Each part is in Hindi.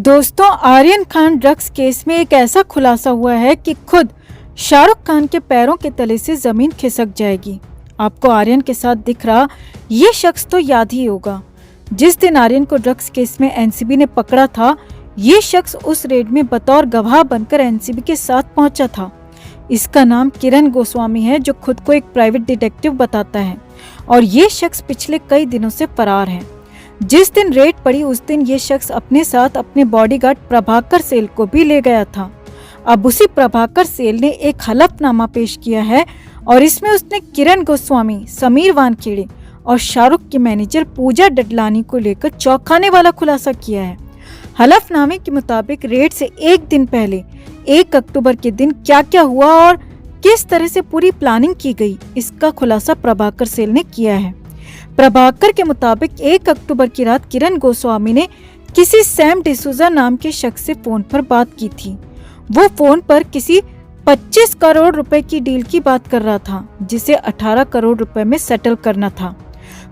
दोस्तों, आर्यन खान ड्रग्स केस में एक ऐसा खुलासा हुआ है कि खुद शाहरुख खान के पैरों के तले से जमीन खिसक जाएगी। आपको आर्यन के साथ दिख रहा ये शख्स तो याद ही होगा। जिस दिन आर्यन को ड्रग्स केस में एनसीबी ने पकड़ा था, ये शख्स उस रेड में बतौर गवाह बनकर एनसीबी के साथ पहुंचा था। इसका नाम किरण गोस्वामी है, जो खुद को एक प्राइवेट डिटेक्टिव बताता है, और ये शख्स पिछले कई दिनों से फरार है। जिस दिन रेड पड़ी उस दिन ये शख्स अपने साथ अपने बॉडीगार्ड प्रभाकर सेल को भी ले गया था। अब उसी प्रभाकर सेल ने एक हलफनामा पेश किया है और इसमें उसने किरण गोस्वामी, समीर वानखेड़े और शाहरुख की मैनेजर पूजा डडलानी को लेकर चौंकाने वाला खुलासा किया है। हलफनामे के मुताबिक रेड से एक दिन पहले 1 अक्टूबर के दिन क्या क्या हुआ और किस तरह से पूरी प्लानिंग की गई, इसका खुलासा प्रभाकर सेल ने किया है। प्रभाकर के मुताबिक 1 अक्टूबर की रात किरण गोस्वामी ने किसी सैम डिसूजा नाम के शख्स से फोन पर बात की थी। वो फोन पर किसी 25 करोड़ रुपए की डील की बात कर रहा था, जिसे 18 करोड़ रुपए में सेटल करना था।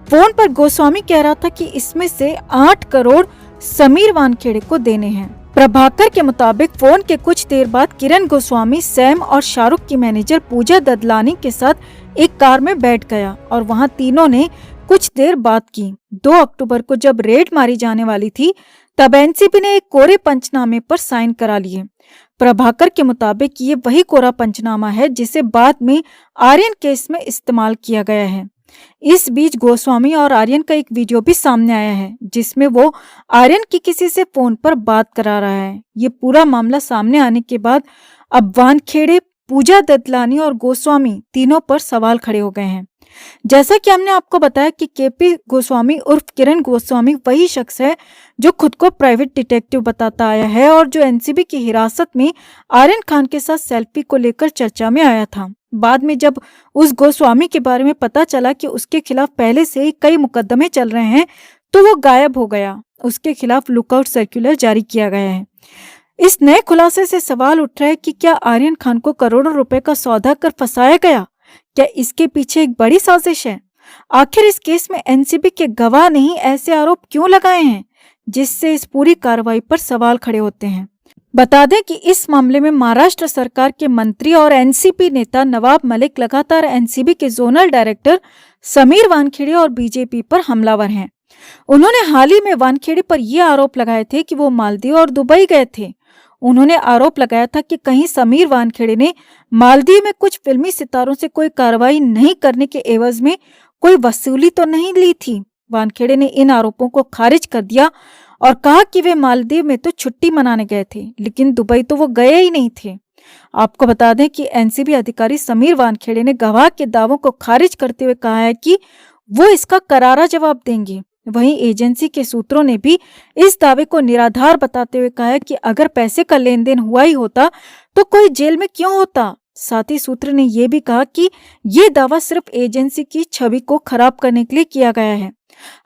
फोन पर गोस्वामी कह रहा था कि इसमें से 8 करोड़ समीर वानखेड़े को देने हैं। प्रभाकर के मुताबिक फोन के कुछ देर बाद किरण गोस्वामी सैम और शाहरुख की मैनेजर पूजा ददलानी के साथ एक कार में बैठ गया और वहां तीनों ने कुछ देर बात की। 2 अक्टूबर को जब रेड मारी जाने वाली थी, तब एनसीबी ने एक कोरे पंचनामे पर साइन करा लिए। प्रभाकर के मुताबिक ये वही कोरा पंचनामा है जिसे बाद में आर्यन केस में इस्तेमाल किया गया है। इस बीच गोस्वामी और आर्यन का एक वीडियो भी सामने आया है, जिसमें वो आर्यन की किसी से फोन पर बात करा रहा है। ये पूरा मामला सामने आने के बाद अब वानखेड़े, पूजा ददलानी और गोस्वामी तीनों पर सवाल खड़े हो गए हैं। जैसा कि हमने आपको बताया कि केपी गोस्वामी उर्फ किरण गोस्वामी वही शख्स है जो खुद को प्राइवेट डिटेक्टिव बताता आया है और जो एनसीबी की हिरासत में आर्यन खान के साथ सेल्फी को लेकर चर्चा में आया था। बाद में जब उस गोस्वामी के बारे में पता चला कि उसके खिलाफ पहले से ही कई मुकदमे चल रहे हैं, तो वो गायब हो गया। उसके खिलाफ लुकआउट सर्कुलर जारी किया गया है। इस नए खुलासे से सवाल उठ रहा है कि क्या आर्यन खान को करोड़ों रुपए का सौदा कर फंसाया गया? क्या इसके पीछे एक बड़ी साजिश है? आखिर इस केस में एनसीबी के गवाह ने ही ऐसे आरोप क्यों लगाए हैं, जिससे इस पूरी कार्रवाई पर सवाल खड़े होते हैं। बता दें कि इस मामले में महाराष्ट्र सरकार के मंत्री और एनसीपी नेता नवाब मलिक लगातार एनसीबी के जोनल डायरेक्टर समीर वानखेड़े और बीजेपी पर हमलावर हैं। उन्होंने हाल ही में वानखेड़े पर यह आरोप लगाए थे कि वो मालदीव और दुबई गए थे। उन्होंने आरोप लगाया था कि कहीं समीर वानखेड़े ने मालदीव में कुछ फिल्मी सितारों से कोई कार्रवाई नहीं करने के एवज में कोई वसूली तो नहीं ली थी। वानखेड़े ने इन आरोपों को खारिज कर दिया और कहा कि वे मालदीव में तो छुट्टी मनाने गए थे, लेकिन दुबई तो वो गए ही नहीं थे। आपको बता दें कि एनसीबी अधिकारी समीर वानखेड़े ने गवाह के दावों को खारिज करते हुए कहा है कि वो इसका करारा जवाब देंगे। वहीं एजेंसी के सूत्रों ने भी इस दावे को निराधार बताते हुए कहा है कि अगर पैसे का लेन देन हुआ ही होता तो कोई जेल में क्यों होता। साथ ही सूत्र ने यह भी कहा कि ये दावा सिर्फ एजेंसी की छवि को खराब करने के लिए किया गया है।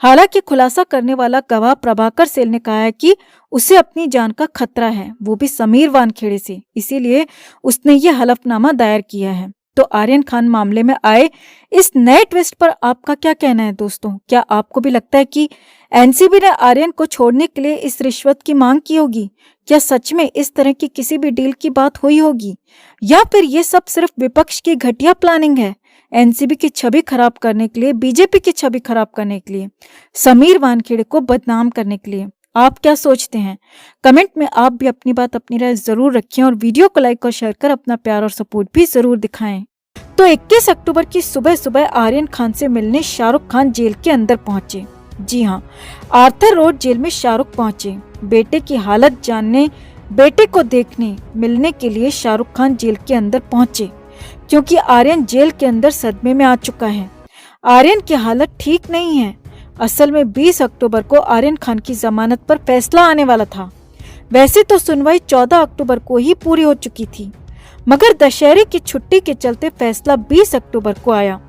हालांकि खुलासा करने वाला गवाह प्रभाकर सेल ने कहा है कि उसे अपनी जान का खतरा है, वो भी समीर वानखेड़े से, इसीलिए उसने ये हलफनामा दायर किया है। तो आर्यन खान मामले में आए इस नए ट्विस्ट पर आपका क्या कहना है दोस्तों? क्या आपको भी लगता है कि एनसीबी ने आर्यन को छोड़ने के लिए इस रिश्वत की मांग की होगी? क्या सच में इस तरह की किसी भी डील की बात हुई होगी, या फिर ये सब सिर्फ विपक्ष की घटिया प्लानिंग है, एनसीबी की छवि खराब करने के लिए, बीजेपी की छवि खराब करने के लिए, समीर वानखेड़े को बदनाम करने के लिए? आप क्या सोचते हैं? कमेंट में आप भी अपनी बात, अपनी राय जरूर रखें और वीडियो को लाइक और शेयर कर अपना प्यार और सपोर्ट भी जरूर दिखाएं। तो 21 अक्टूबर की सुबह सुबह आर्यन खान से मिलने शाहरुख खान जेल के अंदर पहुंचे। जी हाँ, आर्थर रोड जेल में शाहरुख पहुंचे। बेटे की हालत जानने, बेटे को देखने, मिलने के लिए शाहरुख खान जेल के अंदर पहुंचे, क्योंकि आर्यन जेल के अंदर सदमे में आ चुका है। आर्यन की हालत ठीक नहीं है। असल में 20 अक्टूबर को आर्यन खान की जमानत पर फैसला आने वाला था। वैसे तो सुनवाई 14 अक्टूबर को ही पूरी हो चुकी थी, मगर दशहरे की छुट्टी के चलते फैसला 20 अक्टूबर को आया।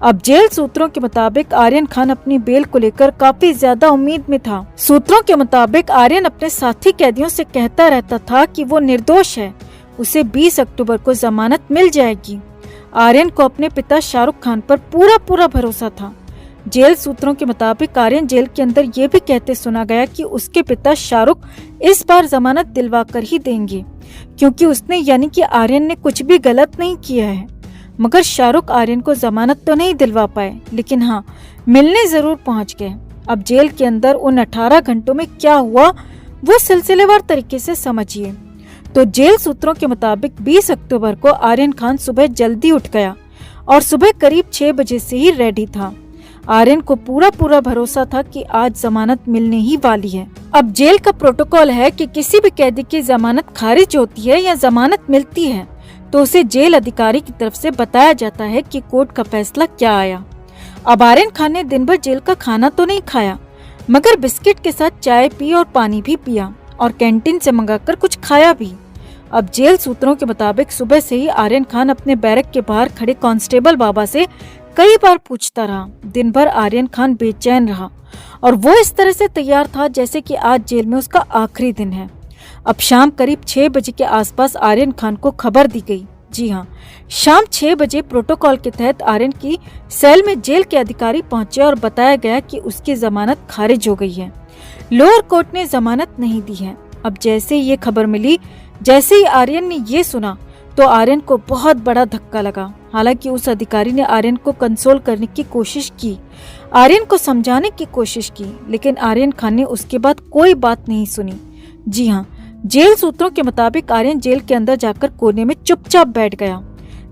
अब जेल सूत्रों के मुताबिक आर्यन खान अपनी बेल को लेकर काफी ज्यादा उम्मीद में था। सूत्रों के मुताबिक आर्यन अपने साथी कैदियों से कहता रहता था कि वो निर्दोष है, उसे 20 अक्टूबर को जमानत मिल जाएगी। आर्यन को अपने पिता शाहरुख खान पर पूरा भरोसा था, जेल सूत्रों के मुताबिक आर्यन जेल के अंदर ये भी कहते सुना गया कि उसके पिता शाहरुख इस बार जमानत दिलवा कर ही देंगे, क्योंकि उसने यानी कि आर्यन ने कुछ भी गलत नहीं किया है। मगर शाहरुख आर्यन को जमानत तो नहीं दिलवा पाए, लेकिन हाँ, मिलने जरूर पहुंच गए। अब जेल के अंदर उन 18 घंटों में क्या हुआ वो सिलसिलेवार तरीके से समझिए। तो जेल सूत्रों के मुताबिक 20 अक्टूबर को आर्यन खान सुबह जल्दी उठ गया और सुबह करीब 6 बजे से ही रेडी था। आर्यन को पूरा भरोसा था कि आज जमानत मिलने ही वाली है। अब जेल का प्रोटोकॉल है कि किसी भी कैदी की जमानत खारिज होती है या जमानत मिलती है तो उसे जेल अधिकारी की तरफ से बताया जाता है कि कोर्ट का फैसला क्या आया। अब आर्यन खान ने दिन भर जेल का खाना तो नहीं खाया, मगर बिस्किट के साथ चाय पी और पानी भी पिया और कैंटीन से मंगाकर कुछ खाया भी। अब जेल सूत्रों के मुताबिक सुबह से ही आर्यन खान अपने बैरक के बाहर खड़े कांस्टेबल बाबा से कई बार पूछता रहा। दिन भर आर्यन खान बेचैन रहा और वो इस तरह से तैयार था जैसे कि आज जेल में उसका आखिरी दिन है। अब शाम करीब 6 बजे के आसपास आर्यन खान को खबर दी गई। जी हाँ, शाम 6 बजे प्रोटोकॉल के तहत आर्यन की सेल में जेल के अधिकारी पहुंचे और बताया गया कि उसकी जमानत खारिज हो गई है। लोअर कोर्ट ने जमानत नहीं दी है। अब जैसे ये खबर मिली, जैसे ही आर्यन ने ये सुना तो आर्यन को बहुत बड़ा धक्का लगा। हालांकि उस अधिकारी ने आर्यन को कंसोल करने की कोशिश की, आर्यन को समझाने की कोशिश की, लेकिन आर्यन खान ने उसके बाद कोई बात नहीं सुनी। जी हाँ, जेल सूत्रों के मुताबिक आर्यन जेल के अंदर जाकर कोने में चुपचाप बैठ गया।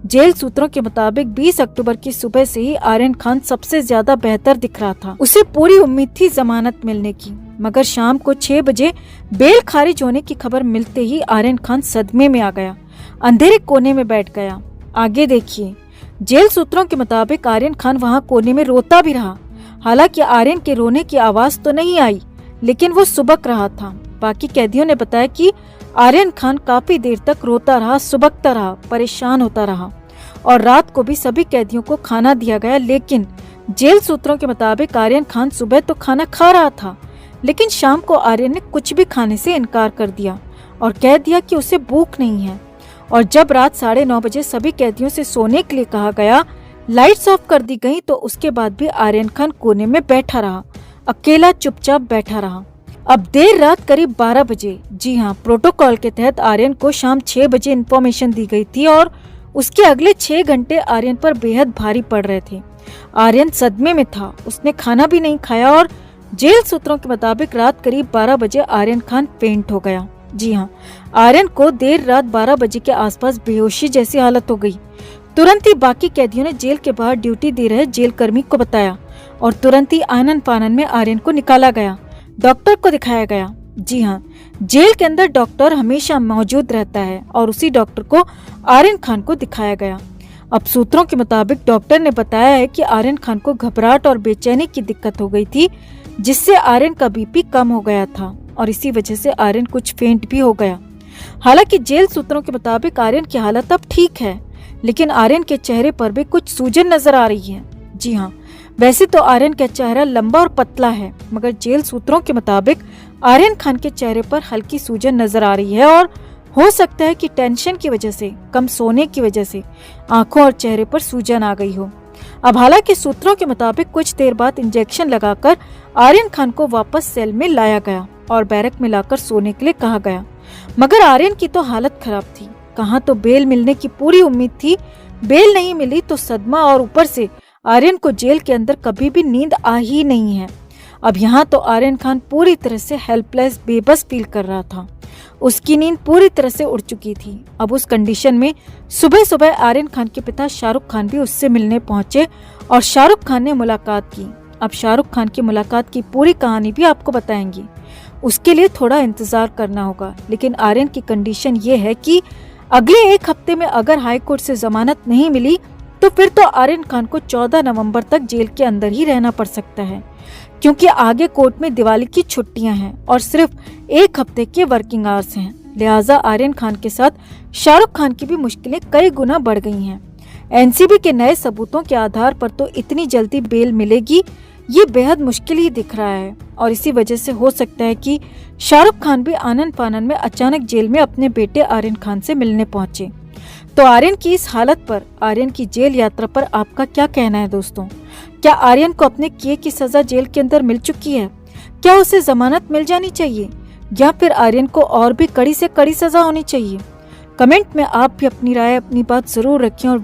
जेल सूत्रों के मुताबिक 20 अक्टूबर की सुबह से ही आर्यन खान सबसे ज्यादा बेहतर दिख रहा था। उसे पूरी उम्मीद थी जमानत मिलने की, मगर शाम को 6 बजे बेल खारिज होने की खबर मिलते ही आर्यन खान सदमे में आ गया, अंधेरे कोने में बैठ गया। आगे देखिए, जेल सूत्रों के मुताबिक आर्यन खान वहां कोने में रोता भी रहा। हालांकि आर्यन के रोने की आवाज तो नहीं आई, लेकिन वो सुबक रहा था। बाकी कैदियों ने बताया कि आर्यन खान काफी देर तक रोता रहा, सुबकता रहा, परेशान होता रहा और रात को भी सभी कैदियों को खाना दिया गया। लेकिन जेल सूत्रों के मुताबिक आर्यन खान सुबह तो खाना खा रहा था, लेकिन शाम को आर्यन ने कुछ भी खाने से इनकार कर दिया और कह दिया कि उसे भूख नहीं है। और जब रात 9:30 बजे सभी कैदियों से सोने के लिए कहा गया, लाइट्स ऑफ कर दी गई, तो उसके बाद भी आर्यन खान कोने में बैठा रहा, अकेला चुपचाप बैठा रहा। अब देर रात करीब 12 बजे, जी हाँ, प्रोटोकॉल के तहत आर्यन को शाम 6 बजे इन्फॉर्मेशन दी गई थी और उसके अगले 6 घंटे आर्यन पर बेहद भारी पड़ रहे थे। आर्यन सदमे में था, उसने खाना भी नहीं खाया और जेल सूत्रों के मुताबिक रात करीब 12 बजे आर्यन खान फेंट हो गया। जी हाँ, आर्यन को देर रात 12 बजे के आसपास बेहोशी जैसी हालत हो गई। तुरंत ही बाकी कैदियों ने जेल के बाहर ड्यूटी दे रहे जेल कर्मी को बताया और तुरंत ही आनन फानन में आर्यन को निकाला गया, डॉक्टर को दिखाया गया। जी हाँ, जेल के अंदर डॉक्टर हमेशा मौजूद रहता है और उसी डॉक्टर को आर्यन खान को दिखाया गया। अब सूत्रों के मुताबिक डॉक्टर ने बताया है कि आर्यन खान को घबराहट और बेचैनी की दिक्कत हो गई थी, जिससे आर्यन का बीपी कम हो गया था और इसी वजह से आर्यन कुछ फेंट भी हो गया। हालांकि जेल सूत्रों के मुताबिक आर्यन की हालत अब ठीक है, लेकिन आर्यन के चेहरे पर भी कुछ सूजन नजर आ रही है। जी हाँ, वैसे तो आर्यन का चेहरा लंबा और पतला है, मगर जेल सूत्रों के मुताबिक आर्यन खान के चेहरे पर हल्की सूजन नजर आ रही है और हो सकता है कि टेंशन की वजह से, कम सोने की वजह से आंखों और चेहरे पर सूजन आ गई हो। अब हालांकि सूत्रों के मुताबिक कुछ देर बाद इंजेक्शन लगाकर आर्यन खान को वापस सेल में लाया गया और बैरक में लाकर सोने के लिए कहा गया, मगर आर्यन की तो हालत खराब थी। कहाँ तो बेल मिलने की पूरी उम्मीद थी, बेल नहीं मिली तो सदमा, और ऊपर से आर्यन को जेल के अंदर कभी भी नींद आ ही नहीं है। अब यहाँ तो आर्यन खान पूरी तरह से हेल्पलेस, बेबस फील कर रहा था। उसकी नींद पूरी तरह से उड़ चुकी थी। अब उस कंडीशन में सुबह सुबह आर्यन खान के पिता शाहरुख खान भी उससे मिलने पहुंचे और शाहरुख खान ने मुलाकात की। अब शाहरुख खान की मुलाकात की पूरी कहानी भी आपको बताएंगे, उसके लिए थोड़ा इंतजार करना होगा। लेकिन आर्यन की कंडीशन ये है कि अगले 1 हफ्ते में अगर हाई कोर्ट से जमानत नहीं मिली तो फिर तो आर्यन खान को 14 नवंबर तक जेल के अंदर ही रहना पड़ सकता है, क्योंकि आगे कोर्ट में दिवाली की छुट्टियां हैं और सिर्फ 1 हफ्ते के वर्किंग आवर्स हैं। लिहाजा आर्यन खान के साथ शाहरुख खान की भी मुश्किलें कई गुना बढ़ गई हैं। एनसीबी के नए सबूतों के आधार पर तो इतनी जल्दी बेल मिलेगी, ये बेहद मुश्किल ही दिख रहा है और इसी वजह से हो सकता है कि शाहरुख खान भी आनन फानन में अचानक जेल में अपने बेटे आर्यन खान से मिलने पहुंचे। तो आर्यन की इस हालत पर, आर्यन की जेल यात्रा पर आपका क्या कहना है दोस्तों? क्या आर्यन को अपने किए की सजा जेल के अंदर मिल चुकी है? क्या उसे जमानत मिल जानी चाहिए या फिर आर्यन को और भी कड़ी से कड़ी सजा होनी चाहिए? कमेंट में आप भी अपनी राय, अपनी बात जरूर रखें और